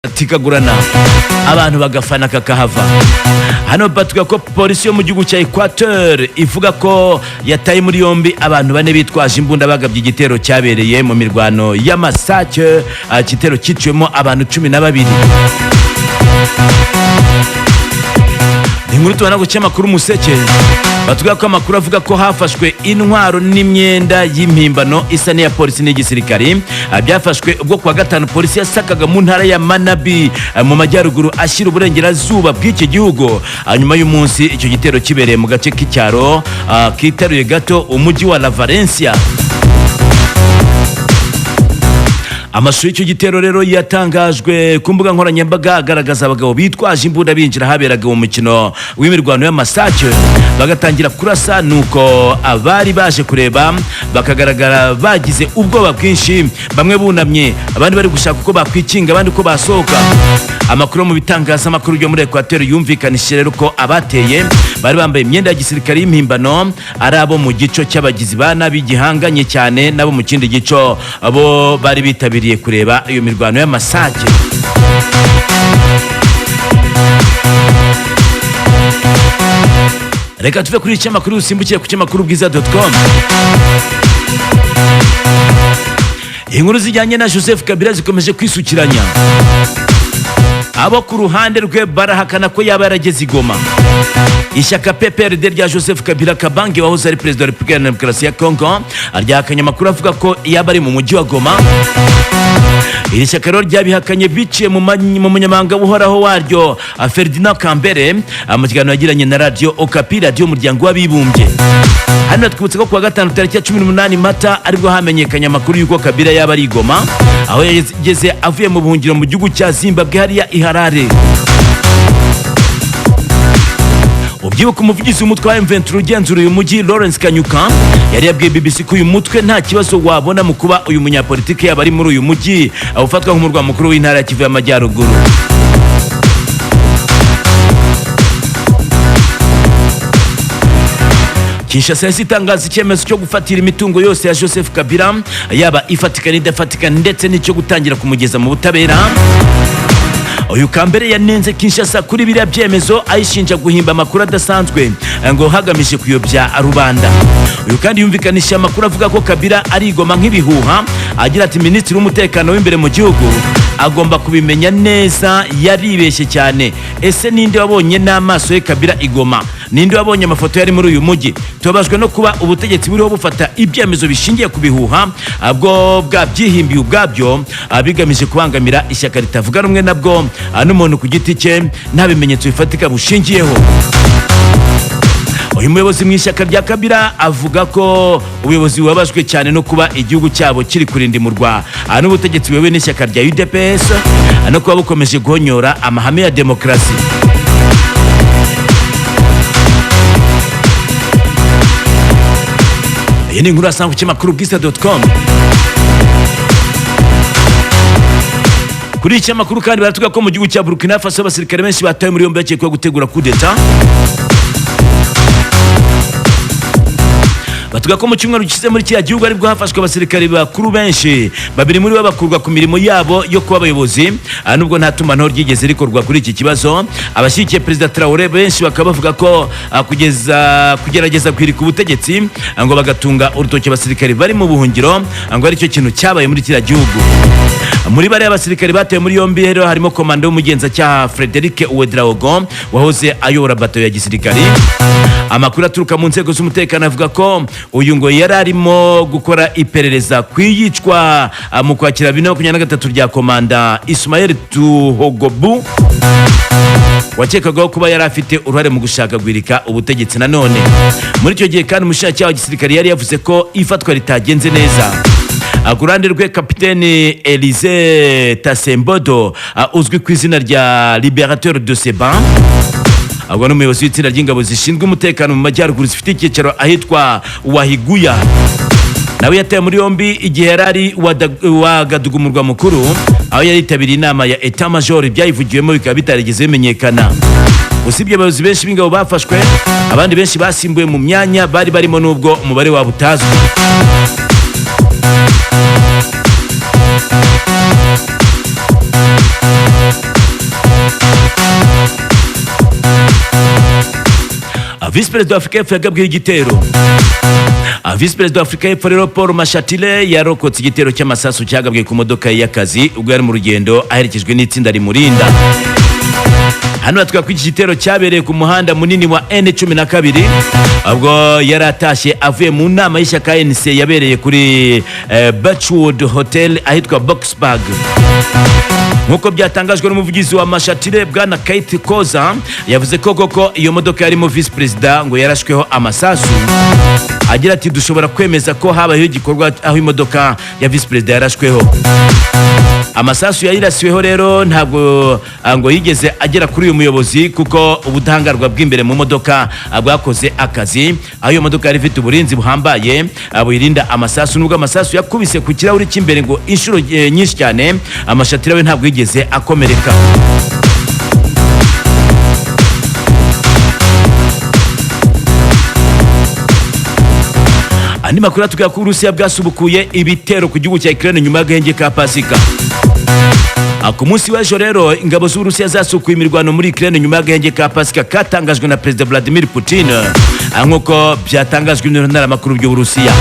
tikagurana abantu bagafana kakahava. Hano batuga ko polisi yo mu gihugu cya Equateur ivuga ko yataye muri yombi abantu bane bitwaje imbunda bagabye igitero cyabereye mu mirwano y'Amasake, igitero cyicwemo abantu 12. Inkuru tubona ku cyamakuru Museke batuga ko amakuru avuga ko hafashwe intwaro n'imyenda y'impimbano isa n'iya polisi n'igisirikari. Byafashwe ubwo kwa gatanu polisi yasakaga mu ntara ya Manabi mu majyaruguru ashyira uburengerazuba bw'iki gihugu. Nyuma y'umunsi icyo gitero kibereye mu gace k'icyaro kitaruye gato umujyi wa La Valencia. Amashusho y'icyo gitero rero yatangajwe ku mbuga nkoranyambaga agaragaza abagabo bitwaje imbunda binjira haberaga mu mukino w'imirwano y'Amasake bagatangira kurasa, nuko abari baje kureba bakagaragara bagize ubwoba bwinshi, bamwe bunamye abandi bari gushaka uko bakwikinga abandi uko basohoka. Amakuru mu bitangazamakuru byo muri Equateur yumvikanishije rero ko abateye bari bambaye imyenda ya gisirikare y'impimbano ari abo mu gico cy'abagizi ba nabi gihanganye cyane nabo mu kindi gico abo bari bitabiriye kureba iyo mirwano y'Amasake. Reka tuve kuri iki makuru usimbukiye ku cyamakuru bwiza.com. Inkuru zijyanye na Joseph Kabila zikomeje kwisukiranya. Abo ku ruhande rwe barahakana ko yaba yarageze i Goma. Ishyaka PPRD rya Joseph Kabila Kabange wahoze ari perezida wa Repubulika ya Demokarasi ya Congo aryahakanye amakuru avuga ko yaba ari mu mujyi wa Goma. Iri shyaka rero ryabihakanye biciye mu munyamabanga uhoraho waryo Ferdinand Kambere mu kiganiro yagiranye na Radio Okapi, radio y'umuryango w'abibumbye. Hano twibutse ko kuwa gatanu tariki ya 18 Mata aribwo hamenyekanye amakuru y'uko Kabila yaba ari i Goma, aho yageze avuye mu buhungiro mu gihugu cya Zimbabwe hariya i Harare. Ubyibuka umuvugizi w'umutwe wa M23 ugenzura uyu mujyi Lawrence Kanyuka yari yabwiye BBC ko uyu mutwe nta kibazo wabona mu kuba uyu munyapolitike yaba ari muri uyu mujyi ufatwa nk'umurwa mukuru w'intara ya Kivu y'Amajyaruguru. Kinshasa itangaza icyemezo cyo gufatira imitungo yose ya Joseph Kabila yaba ifatika n'idafatika ndetse n'icyo gutangira kumugeza mu butabera. Uyu Kambere yanenze Kinshasa kuri biriya byemezo ayishinja guhimba amakuru adasanzwe ngo hagamije kuyobya rubanda. Uyu kandi yumvikanisha amakuru avuga ko Kabila ari i Goma nk'ibihuha, agira ati minisitiri w'umutekano w'imbere mu gihugu agomba kubimenya neza, yaribeshye cyane. Ese ninde wabonye n'amaso ye Kabila i Goma? Ninde wabonye amafoto yari muri uyu mujyi? Tubabajwe no kuba ubutegetsi buriho bufata ibyemezo bishingiye ku bihuha bwo bwabyihimbiye ubwabyo bigamije kubangamira ishyaka ritavuga rumwe nabwo n'umuntu ku giti cye nta bimenyetso bifatika bushingiyeho. Uyu muyobozi mu ishyaka rya Kabila avuga ko ubuyobozi bubabajwe cyane no kuba igihugu cyabo kiri kurindimurwa n'ubutegetsi buyobowe n'ishyaka rya UDPS no kuba bukomeje guhonyora amahame ya demokarasi. Iyi ni inkuru asanzwe ku cyamakuru bwiza.com. Kuri iki cyamakuru kandi baratuga ko mu gihugu cya Burkina Faso abasirikare benshi batawe muri yombi bakekwa gutegura coup d'etat. Batuga ko mu cyumweru gishize muri kiriya gihugu aribwo hafashwe abasirikare bakuru benshi, babiri muri bo bakurwa ku mirimo yabo yo kuba abayobozi, nubwo nta tumanaho ryigeze rikorwa kuri iki kibazo. Abashyigikiye Perezida Traoré benshi bakaba bavuga ko kugerageza kwirika ubutegetsi ngo bagatunga urutoki abasirikare bari mu buhungiro ngo ari cyo kintu cyabaye muri kiriya gihugu. Muri bari abasirikare batewe muri yombi rero harimo komando w'umugenzacyaha Frederic Ouedraogo wahoze ayobora bato ya gisirikare. Amakuru aturuka mu nzego z'umutekano avuga ko uyu ngo yari arimo gukora iperereza kwiyicwa mu kwakira 2023 rya komanda Ismael Tuhogobu wakekagaho kuba yari afite uruhare mu gushaka gwirika ubutegetsi. Nanone muri icyo gihe kandi umushinjacyaha wa gisirikare yari yavuze ko ifatwa ritagenze neza. Kurande rwe Kapiteni Elise Tasembodo uzwi ku izina rya Liberateur de Seban, agwa n'umuyobozi w'itsinda ry'ingabo zishinzwe umutekano mu majyaruguru zifite icyicaro ahitwa Wahiguya, nawe yataye muri yombi igihe yarari Wagadugu umurwa mukuru, aho yari yitabiriye inama ya Etat Major. Byayivugiwemo bikaba bitarigeze bimenyekana. Usibye abayobozi benshi b'ingabo bafashwe, abandi benshi basimbuye mu myanya bari barimo nubwo umubare wabo utazwi. Vice Perezida wa Afurika y'Epfo yagabweho igitero. Vice Perezida wa Afurika y'Epfo rero Paul Mashatile yarokotse igitero cy'amasasu cyagabwe ku modoka y'akazi ubwo yari mu rugendo aherekejwe n'itsinda rimurinda. Hano batwa ko iki gitero cyabereye ku muhanda munini wa N12 ubwo yaratashye avuye mu nama y'ishyaka ANC yabereye kuri Birchwood Hotel ahitwa Boxburg. Nkuko byatangajwe n'umuvugizi wa Mashatile bwana Kate Koza yavuze ko koko iyo modoka yarimo Vice Perezida ngo yarashweho amasasu. Agira ati dushobora kwemeza ko habayeho igikorwa aho imodoka ya Vice Perezida yarashweho. Amasasu yayirasiweho rero ntabwo ngo yigeze agera kuri uyu muyobozi kuko ubudahangarwa bw'imbere mu modoka bwakoze akazi. Aho iyo modoka yari ifite uburinzi buhambaye buyirinda amasasu, nubwo amasasu yakubise ku kirahuri cy'imbere ngo inshuro nyinshi cyane, Mashatile we ntabwo yigeze akomereka. Andi makuru atubwira ko Urusiya bwasubukuye ibitero ku gihugu cya Ukraine nyuma y'agahenge ka Pasika. Ku munsi w'ejo rero ingabo z'Urusiya zasukuye imirwano muri Ukraine nyuma y'agahenge ka Pasika katangajwe na Perezida Vladimir Putin, nkuko byatangajwe n'intaramakuru by'Uburusiya.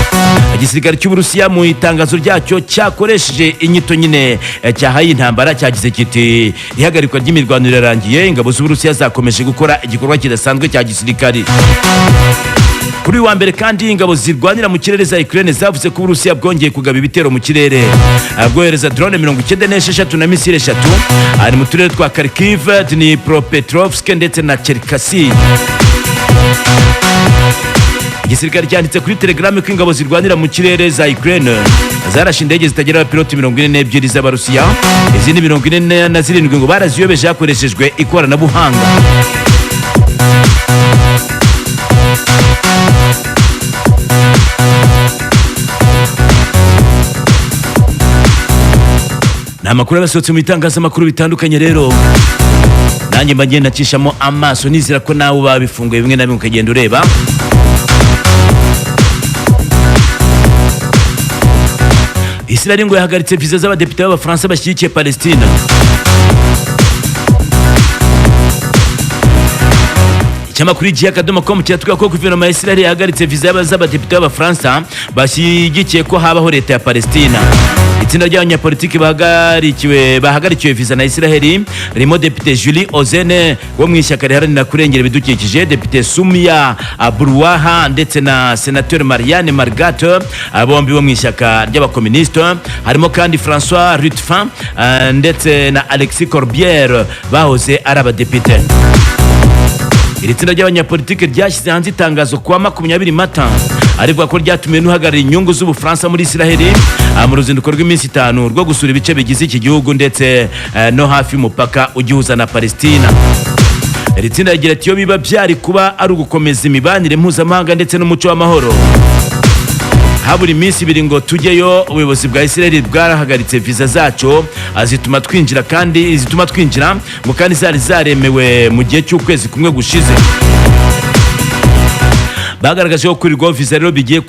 Igisirikare cy'Uburusiya mu itangazo ryacyo cyakoresheje inyito nyine cyahaye intambara cyagize kiti ihagarikwa ry'imirwano rirarangiye, ingabo z'Uburusiya zakomeje gukora igikorwa kidasanzwe cya gisirikare. Kuri wa mbere kandi ingabo zirwanira mu kirere za Ukraine zavuze ko Uburusiya bwongeye kugaba ibitero mu kirere, bwohereza drone 96 na misile 3 ari mu turere twa Kharkiv, Dnipropetrovsk ndetse na Cherkasy. Igisirikare cyanditse kuri Telegram ko ingabo zirwanira mu kirere za Ukraine zarashe indege zitagira abapilote 42 z'Abarusiya, izindi 47 ngo baraziyobeje hakoreshejwe ikoranabuhanga. Ni amakuru yasohotse mu bitangazamakuru bitandukanye rero nanjye mbagenda nacishamo amaso nizera ko nawe babifunguye bimwe na bimwe ukagenda ureba. Israel ngo yahagaritse viza z'abadepite b'Abafaransa bashyigikiye Palestina. Ikinyamakuru Igihe.com kiratubwira ko guverinoma ya Israel yahagaritse viza z'abadepite b'Abafaransa bashyigikiye ko habaho leta ya Palestina. Itsinda ry'abanyapolitiki bahagarikiwe viza na Israel ririmo Depite Julie Ozene wo mu ishyaka riharanira kurengera ibidukikije, Depite Sumia Abrouaha ndetse na Senateur Marianne Margat bombi bo mu ishyaka ry'abakomuniste. Harimo kandi François Ruttefin ndetse na Alexis Corbière bahoze ari abadepite. Iri tsinda ry'abanyapolitiki ryashyize hanze itangazo kuwa 20 Mata arivuga ko ryatumiwe n'uhagarariye inyungu z'Ubufaransa muri Israel mu ruzinduko rw'iminsi 5 rwo gusura ibice bigize iki gihugu ndetse no hafi y'umupaka ugihuza na Palestina. Iri tsinda rigira ati iyo biba byari kuba ari ugukomeza imibanire mpuzamahanga ndetse n'umuco w'amahoro, haburi iminsi 2 ngo tujyeyo, ubuyobozi bwa Israel bwarahagaritse viza zacu zituma twinjira ngo kandi zari zaremewe mu gihe cy'ukwezi kumwe gushize. Bagaragaje ko kurirwa viza rero bigiye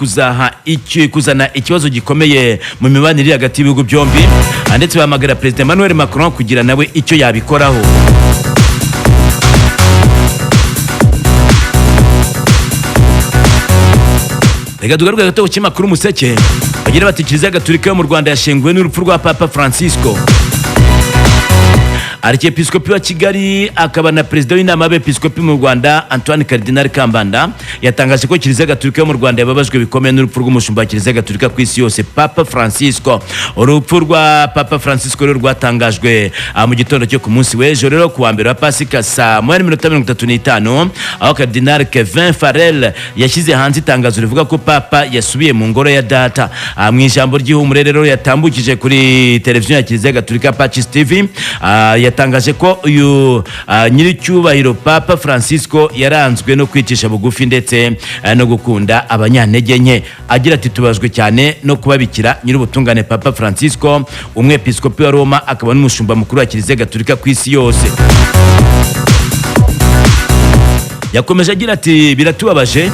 kuzana ikibazo gikomeye mu mibanire hagati y'ibihugu byombi, ndetse bahamagara Perezida Emmanuel Macron kugira nawe icyo yabikoraho. Reka tugaruke gato ku kinyamakuru Umuseke bagira bati Kiliziya Gatolika yo mu Rwanda yashenguwe n'urupfu rwa Papa Francisco. Archiepiscopi wa Kigali akaba na Perezida w'inama y'Abepiskopi mu Rwanda Antoine Cardinal Kambanda yatangaje ko Kiliziya Gatolika yo mu Rwanda yababajwe bikomeye n'urupfu rw'umushumba wa Kiliziya Gatolika ku isi yose Papa Francisco. Urupfu rwa Papa Francisco rero rwatangajwe mu gitondo cyo ku munsi w'ejo rero ku wa mbere wa Pasika saa 1:35 aho Cardinal Kevin Farrell yashyize hanze itangazo rivuga ko Papa yasubiye mu ngoro ya data. Mu ijambo ry'ihumure rero yatambukije kuri televiziyo ya Kiliziya Gatolika Patches TV yatangaje ko uyu nyiricyubahiro Papa Francisco yaranzwe no kwicisha bugufi ndetse no gukunda abanyantege nke. Agira ati tubazwe cyane no kubabikira nyir'ubutungane Papa Francisco, umwepiskopi wa Roma akaba n'umushumba mukuru wa Kiliziya Gatolika ku isi yose. Yakomeje agira ati biratubabaje,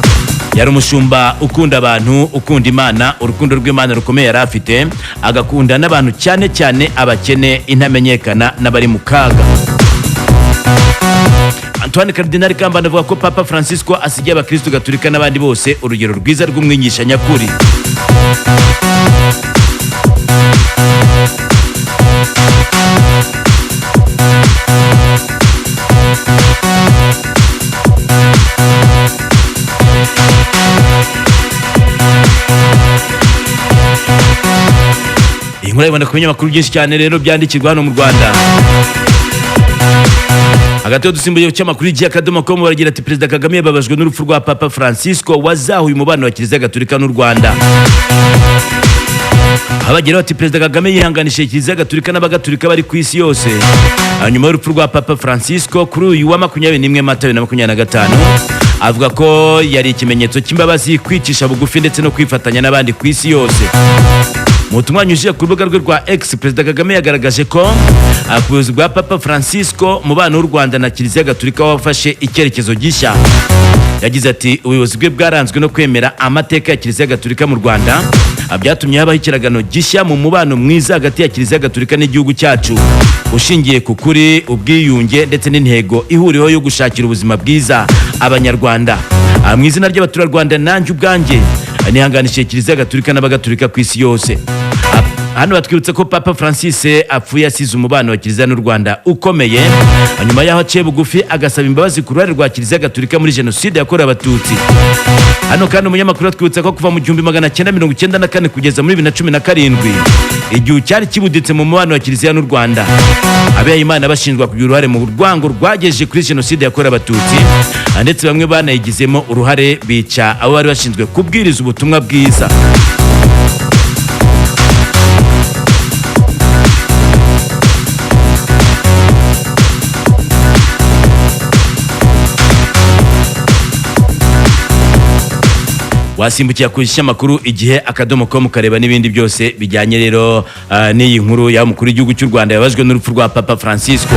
yari umushumba ukunda abantu, ukunda Imana, urukundo rw'Imana rukomeye yari afite, agakunda n'abantu cyane cyane abakene, intamenyekana n'abari mu kaga. Antoine Cardinal Kambanda avuga ko Papa Francisco asigiye abakristo gatolika n'abandi bose urugero rwiza rw'umwigisha nyakuri. Inkuru ibona kumenya makuru byinshi cyane rero byandikirwa hano mu Rwanda. Hagati dusimbuye cy'amakuru y'Akadomo.com baragira ati Perezida Kagame yababajwe n'urupfu rwa Papa Francisco wazahuye umubano wa Kiliziya Gatolika n'u Rwanda. Abagira bati Perezida Kagame yihanganishije Kiliziya Gatolika n'abagatolika bari ku isi yose nyuma y'urupfu rwa Papa Francisco kuri uyu wa 21 Mata 2025. Avuga ko yari ikimenyetso cy'imbabazi, kwicisha bugufi ndetse no kwifatanya n'abandi ku isi yose. Mu butumwa yanyujije ku rubuga rwe rwa X, Perezida Kagame yagaragaje ko ubuyobozi bwa Papa Francisco umubano w'u Rwanda na Kiliziya Gatolika wafashe icyerekezo gishya. Yagize ati ubuyobozi bwe bwaranzwe no kwemera amateka ya Kiliziya Gatolika mu Rwanda, byatumye habaho ikiragano gishya mu mubano mwiza hagati ya Kiliziya Gatolika n'igihugu cyacu, ushingiye ku kuri, ubwiyunge ndetse n'intego ihuriweho yo gushakira ubuzima bwiza abanyarwanda. Mu izina ry'abaturarwanda nanjye ubwanjye nihanganishije Kiliziya Gatolika n'abagatolika ku isi yose. Hano batwibutsa ko Papa Francis apfuye asize umubano wa Kiliziya n'u Rwanda ukomeye, nyuma yaho aciye bugufi agasaba imbabazi ku ruhare rwa Kiliziya Gatolika muri jenoside yakorewe abatutsi. Hano kandi umunyamakuru atwibutsa ko kuva mu 1994 kugeza muri 2017 igihe cyari kibuditse mu mubano wa Kiliziya n'u Rwanda, abihayimana bashinjwa kugira uruhare mu rwango rwagejeje kuri jenoside yakorewe abatutsi, ndetse bamwe banayigizemo uruhare bica abo bari bashinzwe kubwiriza ubutumwa bwiza. Wasimbukiye kuhisha makuru Igihe Akadomo.com kareba n'ibindi byose bijyanye rero n'iyi nkuru ya mukuru w'igihugu cy'u Rwanda yabajwe n'urupfu rwa Papa Francisco.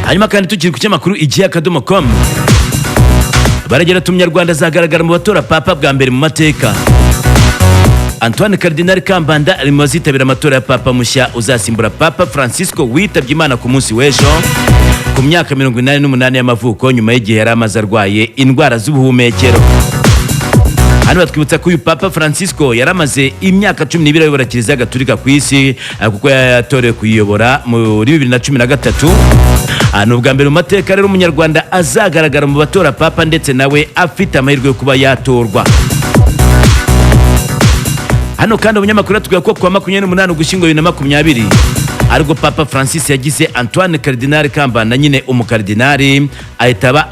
Hanyuma kandi tukiri ku cyamakuru Igihe Akadomo.com baragira ati Umunyarwanda azagaragara mu batora Papa bwa mbere mu mateka. Antoine Cardinal Kambanda ari mu bazitabira amatora ya Papa mushya uzasimbura Papa Francisco witabye Imana ku munsi w'ejo ku myaka 88 y'amavuko, nyuma y'igihe yari amaze arwaye indwara z'ubuhumekero. Hano batwibutsa ko uyu Papa Francisco yari amaze imyaka 12 ayobora Kiliziya Gatolika ku isi, kuko yatorewe kuyiyobora muri 2013. Hano bwa mbere mu mateka rero Umunyarwanda azagaragara mu batora Papa ndetse nawe afite amahirwe yo kuba yatorwa. Hano kandi abanyamakuru atubwira ko kwa 28 Ugushyingo 2020 ariko Papa Francis yagize Antoine Cardinal Kambanda nyine umukardinali ahita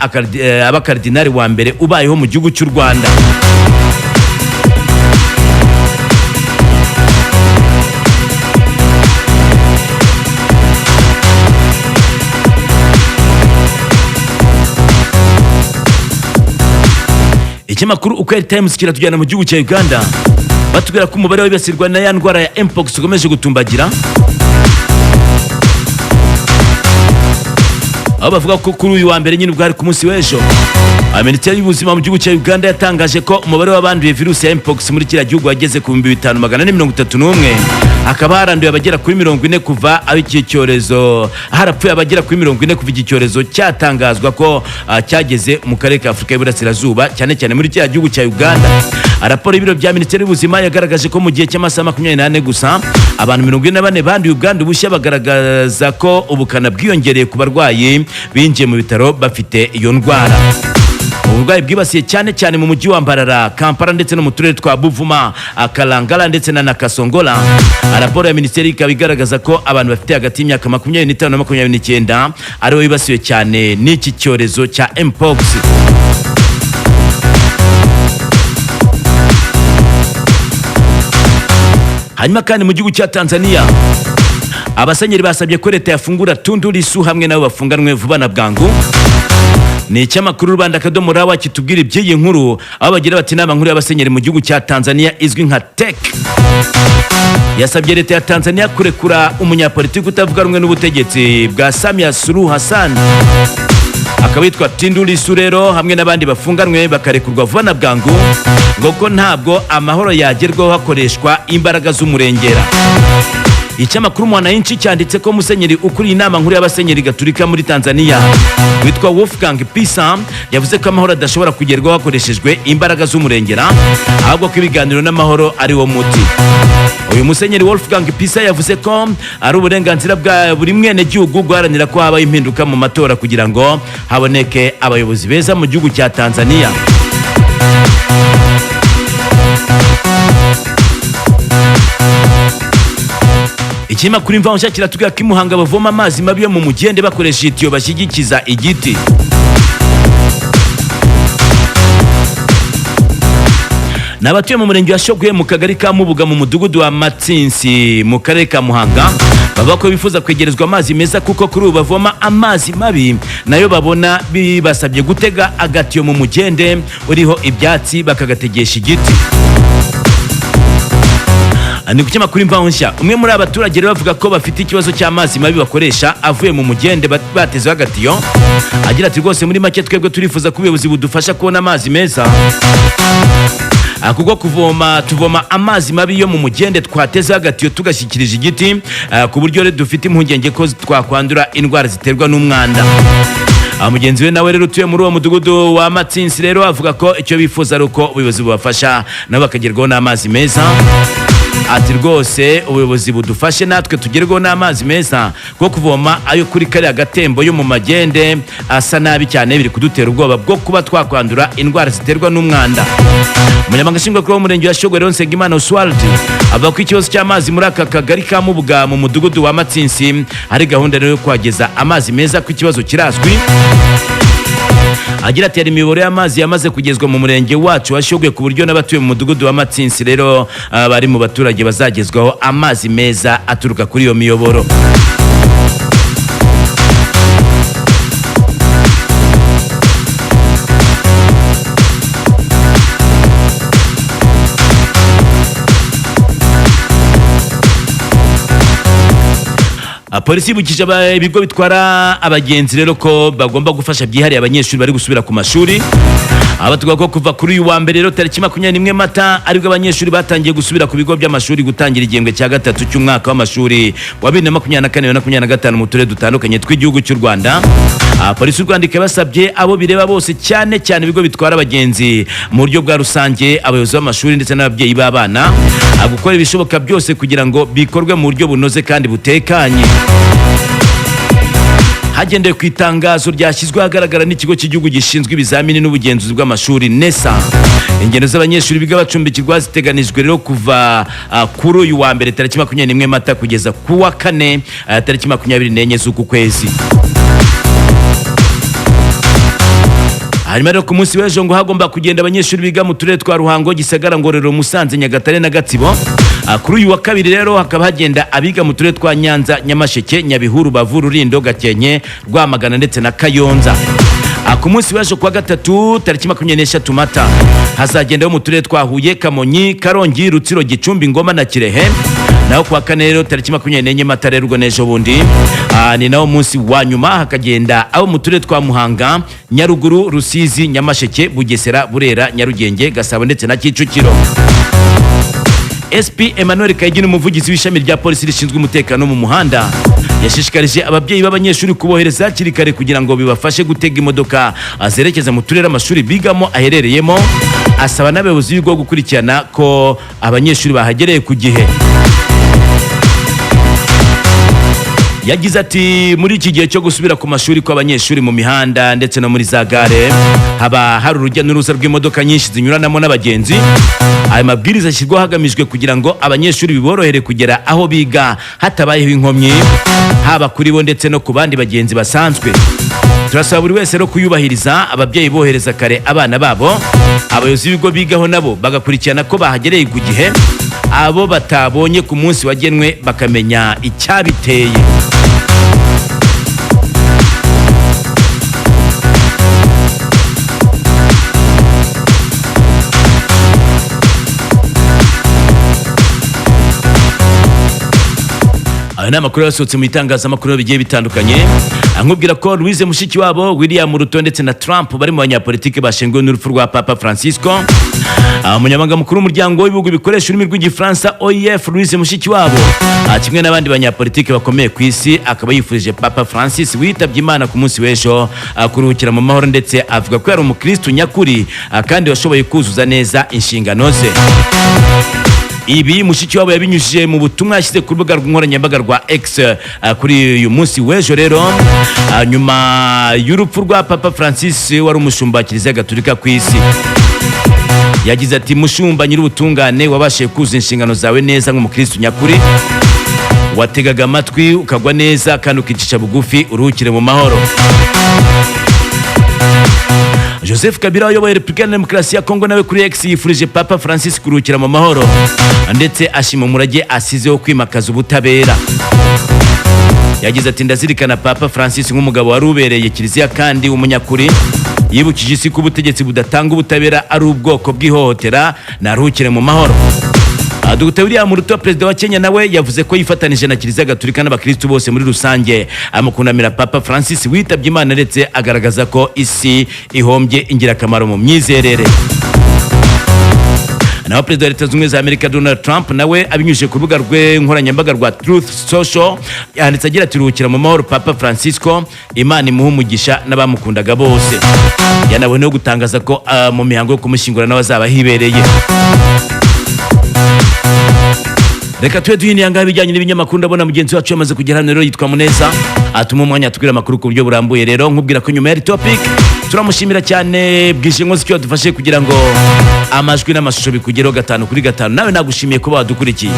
aba kardinali wa mbere ubayeho mu gihugu cy'u Rwanda. Ikinyamakuru Ukweli Times kiratujyana mu gihugu cya Uganda batubwira ko umubare w'ibasirwa na ya ndwara ya Mpox ukomeje gutumbagira, aho bavuga ko kuri uyu wa mbere nyine ubwo ari ku munsi w'ejo Minisiteri y'Ubuzima mu gihugu cya Uganda yatangaje ko umubare w'abanduye virusi ya Mpox muri kiriya gihugu wageze ku 5431, akaba haranduye abagera kuri 40 kuva aho iki cyorezo harapfuye abagera kuri 40 kuva iki cyorezo cyatangazwa ko cyageze mu karere ka Afurika y'Iburasirazuba, cyane cyane muri kiriya gihugu cya Uganda. Raporo y'ibiro bya Minisiteri y'Ubuzima yagaragaje ko mu gihe cy'amasaha 24 gusa abantu 44 banduye ubwandu bushya, bagaragaza ko ubukana bwiyongereye ku barwayi binjiye mu bitaro bafite iyo ndwara. Uburwayi bwibasiye cyane cyane mu mujyi wa Mbarara, Kampala ndetse no mu turere twa Buvuma, Kalangala ndetse na Nakasongola. Raporo ya Minisiteri ikaba igaragaza ko abantu bafite hagati y'imyaka 25 na 29 aribo bibasiwe cyane n'iki cyorezo cya Mpox. Hanyuma kandi mu gihugu cya Tanzania abasenyeri basabye ko leta yafungura Tundu Lissu hamwe nabo bafunganwe vuba na bwangu. Ni icyamakuru Rwanda Akadomo rawa kitubwira iby'iyi nkuru, aho bagira bati inama nkuru y'abasenyeri mu gihugu cya Tanzania izwi nka TEC yasabye leta ya Tanzania kurekura umunyapolitiki utavuga rumwe n'ubutegetsi bwa Samia Suluhu Hassan akaba yitwa Tinduli Surero hamwe n'abandi bafunganwe bakarekurwa vuba na bwangu ngo ko ntabwo amahoro yagerwaho hakoreshwa imbaraga z'umurengera. Icyamakuru Mwananchi cyanditse ko musenyeri ukuri inama nkuru y'abasenyeri Gatolika muri Tanzania witwa Wolfgang Pisa yavuze ko amahoro adashobora kugerwaho hakoreshejwe imbaraga z'umurengera ahubwo ko ibiganiro n'amahoro ari wo muti. Uyu musenyeri Wolfgang Pisa yavuze ko ari uburenganzira bwa buri mwene gihugu guharanira ko habaho impinduka mu matora kugira ngo haboneke abayobozi beza mu gihugu cya Tanzania. Ikinyamakuru Imvaho Nshya kiratubwira ko i Muhanga bavoma amazi mabi yo mu mugende bakoresha itiyo bashyigikiza igiti. N'abatuye mu murenge wa Shogwe mu kagari ka Mubuga mu mudugudu wa Matsinsi mu karere ka Muhanga bavuga ko bifuza kwegerezwa amazi meza kuko kuri ubu bavoma amazi mabi nayo babona bibasabye gutega agatiyo mu mugende uriho ibyatsi bakagategesha igiti. Ni ku kinyamakuru Imvaho Nshya umwe muri abaturage bavuga ko bafite ikibazo cy'amazi mabi bakoresha avuye mu mugende batezeho agatiyo, agira ati rwose muri make twebwe turifuza ko ubuyobozi budufasha kubona amazi meza kubwo tuvoma amazi mabi yo mu mugende twatezeho agatiyo tugashyikirije igiti ku buryo dufite impungenge ko twakwandura indwara ziterwa n'umwanda. Mugenzi we nawe rero utuye muri uwo mudugudu wa Matsinsi rero avuga ko icyo bifuza ari uko ubuyobozi bubafasha nabo bakagerwaho n'amazi meza. Ati rwose ubuyobozi budufashe natwe tugerwaho n'amazi meza kuko kuvoma ayo kuri kariya gatembo yo mu magende asa nabi cyane biri kudutera ubwoba bwo kuba twakwandura indwara ziterwa n'umwanda. Umunyamabanga nshingwabikorwa w'umurenge wa Shogwe Nsengimana Oswald avuga ko ikibazo cy'amazi muri aka kagari ka Mubuga mu mudugudu wa Matsinsi hari gahunda yo kwageza amazi meza ku kibazo kirazwi. Agira ati imiyoboro y'amazi yamaze kugezwa mu murenge wacu wa Shogwe ku buryo n'abatuye mu mudugudu wa Matsinsi rero bari mu baturage bazagezwaho amazi meza aturuka kuri iyo miyoboro. Polisi ibukije ibigo bitwara abagenzi rero ko bagomba gufasha byihariye abanyeshuri bari gusubira ku mashuri. Abatuga ko kuva kuri uyu wa mbere rero tariki 21 Mata aribwo abanyeshuri batangiye gusubira ku bigo by'amashuri gutangira igihembwe cya gatatu cy'umwaka w'amashuri wa 2024-2025 mu turere dutandukanye tw'igihugu cy'u Rwanda. Polisi y'u Rwanda ikabasabye abo bireba bose cyane cyane ibigo bitwara abagenzi mu buryo bwa rusange, abayobozi b'amashuri ndetse n'ababyeyi b'abana gukora ibishoboka byose kugira ngo bikorwe mu buryo bunoze kandi butekanye. Hagendewe ku itangazo ryashyizwe ahagaragara n'ikigo cy'igihugu gishinzwe ibizamini n'ubugenzuzi bw'amashuri NESA, ingendo z'abanyeshuri biga bacumbikirwa ziteganijwe rero kuva kuri uyu wa mbere tariki 21 Mata kugeza ku wa kane tariki 24 z'uku kwezi. Hanyuma rero ku munsi w'ejo ngo hagomba kugenda abanyeshuri biga mu turere twa Ruhango, Gisagara, Ngororero, Musanze, Nyagatare na Gatsibo. Kuri uyu wa kabiri rero hakaba hagenda abiga mu turere twa Nyanza, Nyamasheke, Nyabihu, Rubavu, Rulindo, Gakenke, Rwamagana ndetse na Kayonza. Ku munsi w'ejo kwa gatatu tariki 23 Mata hazagenda mu turere twa Huye, Kamonyi, Karongi, Rutsiro, Gicumbi, Ngoma na Kirehe. Naho kwa kane rero tariki 24 Mata rero n'ejo bundi ni nawo munsi wa nyuma hakagenda abo mu turere twa Muhanga, Nyaruguru, Rusizi, Nyamasheke, Bugesera, Burera, Nyarugenge, Gasabo ndetse na Kicukiro. SP Emmanuel Kayigina umuvugizi w'ishami rya polisi rishinzwe umutekano mu muhanda yashishikarije ababyeyi b'abanyeshuri kubohereza hakiri kare kugira ngo bibafashe gutega imodoka azerekeza mu turere amashuri bigamo aherereyemo. Asaba n'abayobozi b'ibigo gukurikirana ko abanyeshuri bahagereye ku gihe. Yagize ati muri iki gihe cyo gusubira ku mashuri kw'abanyeshuri mu mihanda ndetse no muri za gare haba hari urujya n'uruza rw'imodoka nyinshi zinyuranamo n'abagenzi. Aya mabwiriza ashyirwaho hagamijwe kugira ngo abanyeshuri biborohere kugera aho biga hatabayeho inkomyi haba kuri bo ndetse no ku bandi bagenzi basanzwe. Turasaba buri wese rero kuyubahiriza, ababyeyi bohereza kare abana babo, abayobozi b'ibigo bigaho nabo bagakurikirana ko bahagereye ku gihe, abo batabonye ku munsi wagenwe bakamenya icyabiteye. aya ni amakuru yasohotse mu itangazamakuru bigiye bitandukanye, nkubwira ko Louise Mushikiwabo, William Ruto ndetse na Trump bari mu banyapolitike bashenguwe n'urupfu rwa Papa Francisco. Umunyamabanga mukuru w'umuryango w'ibihugu bikoresha ururimi rw'igifaransa OIF, Louise Mushikiwabo, kimwe n'abandi banyapolitike bakomeye ku isi, akaba yifurije Papa Francis witabye Imana ku munsi w'ejo kuruhukira mu mahoro, ndetse avuga ko yari umukristo nyakuri kandi washoboye kuzuza neza inshingano ze. Ibi Mushikiwabo yabinyujije mu butumwa yashyize ku rubuga rw'inkoranyambaga rwa X kuri uyu munsi w'ejo rero, nyuma y'urupfu rwa Papa Francis wari umushumba wa Kiliziya Gatolika ku isi. Yagize ati, mushumba nyir'ubutungane, wabashije kuzuza inshingano zawe neza nk'umukristo nyakuri, wategaga amatwi ukagwa neza kandi ukicisha bugufi, uruhukire mu mahoro. Joseph Kabila uyoboye Repubulika ya Demokarasi ya Kongo nawe kuri X yifurije Papa Francis kuruhukira mu mahoro, ndetse ashima umurage asizeho kwimakaza ubutabera. Yagize ati, ndazirikana Papa Francis nk'umugabo wari ubereye Kiliziya kandi umunyakuri, yibukije isi ko ubutegetsi budatanga ubutabera ari ubwoko bw'ihohotera, naruhukire mu mahoro. Dr. William Ruto, perezida wa Kenya, nawe yavuze ko yifatanije na Kiliziya Gatolika n'abakristo bose muri rusange amukunamira Papa Francis witabye Imana, ndetse agaragaza ko isi ihombye ingirakamaro mu myizerere. Naho perezida wa Leta Zunze Ubumwe za Amerika Donald Trump nawe abinyujije ku rubuga rw'inkoranyambaga rwa Truth Social yanditse agira ati, ruhukira mu mahoro Papa Francisco, Imana imuhe umugisha n'abamukundaga bose. Yanaboneyeho gutangaza ko mu mihango yo kumushyingura n'abazaba hibereye. Reka tuwe duhiniye ngaho ibijyanye n'ibinyamakuru. Ndabona mugenzi wacu yamaze kugera hano rero, yitwa Muneza, atuma umwanya atubwira amakuru ku buryo burambuye. Rero nkubwira ko nyuma ya topic turamushimira cyane Bwije Nkozi cyo dufashe kugira ngo amajwi n'amashusho bikugeraho 5 kuri 5. Nawe nagushimiye kuba wadukurikiye.